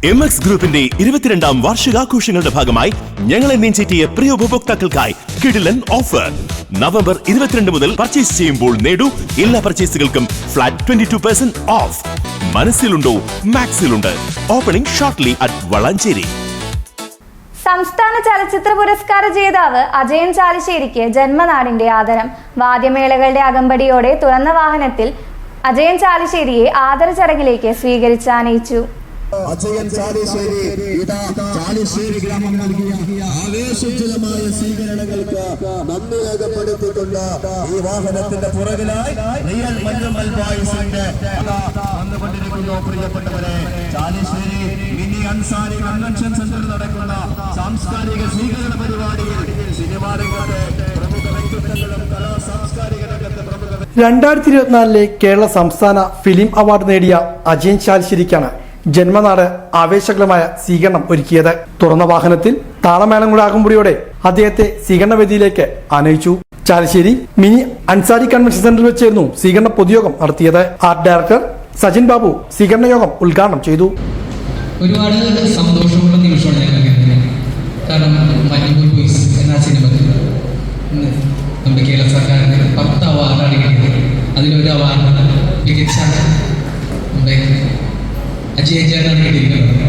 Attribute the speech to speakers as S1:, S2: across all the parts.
S1: MX ഗ്രൂപ്പിന്റെ 22ാം വാർഷികാഘോഷങ്ങളുടെ ഭാഗമായി ഞങ്ങളെ നെഞ്ചേറ്റിയ പ്രിയ ഉപഭോക്താക്കൾക്കായി കിടിലൻ ഓഫർ. നവംബർ 22 മുതൽ പർച്ചേസ് ചെയ്യുമ്പോൾ നേടൂ എല്ലാ പർച്ചേസുകൾക്കും ഫ്ലാറ്റ് 22% ഓഫ്. മനസ്സിലുണ്ടോ മാക്സിലുണ്ട്. Opening shortly at Valanchery.
S2: സംസ്ഥാന ചലച്ചിത്ര പുരസ്കാര ജേതാവ് അജയൻ ചാലിശ്ശേരിക്ക് ജന്മനാടിന്റെ ആദരം. വാദ്യമേളകളുടെ അകമ്പടിയോടെ തുറന്ന വാഹനത്തിൽ അജയൻ ചാലിശ്ശേരിയെ ആദര ചടങ്ങിലേക്ക് സ്വീകരിച്ചാനയിച്ചു.
S3: അജയൻ ചാലിശ്ശേരി ഇതാ ചാലിശ്ശേരി ഗ്രാമം നൽകിയ ആവേശജലമായ സ്വീകരണങ്ങൾക്ക് നന്ദി രേഖപ്പെടുത്തിക്കൊണ്ട് ഈ വാഹനത്തിന്റെ പുറകിലായി റിയൽ മഞ്ഞുമൽ ബോയ്സിന്റെ വന്നുകൊണ്ടിരിക്കുന്നു. പ്രിയപ്പെട്ടവരെ, ചാലിശ്ശേരി മിനി അൻസാരി കൺവെൻഷൻ സെന്ററിൽ നടക്കുന്ന സാംസ്കാരിക സ്വീകരണ പരിപാടിയിൽ സിനിമാ രംഗത്തെ പ്രമുഖ വ്യക്തിത്വങ്ങളും കലാ സാംസ്കാരിക രംഗത്തെ പ്രമുഖ
S4: 2024 കേരള സംസ്ഥാന ഫിലിം അവാർഡ് നേടിയ അജയൻ ചാലിശ്ശേരിക്കാണ് ജന്മനാട് ആവേശകരമായ സ്വീകരണം ഒരുക്കിയത്. തുറന്ന വാഹനത്തിൽ താളമേളങ്ങളുടെ ആകുമ്പടിയോടെ അദ്ദേഹത്തെ സ്വീകരണവേദിയിലേക്ക് ആനയിച്ചു. ചാലിശ്ശേരി മിനി അൻസാരി കൺവെൻഷൻ സെന്ററിൽ വെച്ചായിരുന്നു സ്വീകരണ പൊതുയോഗം നടത്തിയത്. ആർട്ട് ഡയറക്ടർ സജിൻ ബാബു സ്വീകരണ യോഗം ഉദ്ഘാടനം ചെയ്തു.
S5: ഒരുപാട് സന്തോഷമുള്ള നിമിഷമാണ് ഞങ്ങൾക്ക്. കാരണം മഞ്ഞുമൽ ബോയ്സ് എന്ന സിനിമക്ക് നമ്മുടെ കേരള സർക്കാരിന് 10 അവാർഡാണ് കിട്ടിയത്. അതിലൊരു അവാർഡ് മികച്ച നമ്മുടെ അജയൻ ചേട്ടനാണ് കിട്ടിയിരിക്കുന്നത്.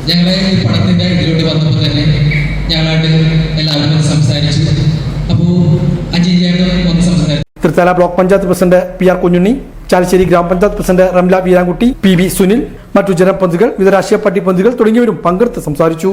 S5: ഞങ്ങളെ ഈ പടത്തിൻ്റെ ഇതിലൂടെ വന്നപ്പോൾ തന്നെ ഞങ്ങളായിട്ട് എല്ലാവരും സംസാരിച്ചു. അപ്പോൾ അജയൻ ചേട്ടൻ വന്ന് സംസാരിച്ചു.
S4: Thrithala block panchayat president PR Kunjunni, Chalissery ഗ്രാമപഞ്ചായത്ത് പ്രസിഡന്റ് റംല വീരാൻകുട്ടി, PB സുനിൽ, മറ്റു ജനപ്രതിനിധികൾ, വിവിധ രാഷ്ട്രീയ പാർട്ടി പ്രതിനിധികൾ തുടങ്ങിയവരും പങ്കെടുത്ത് സംസാരിച്ചു.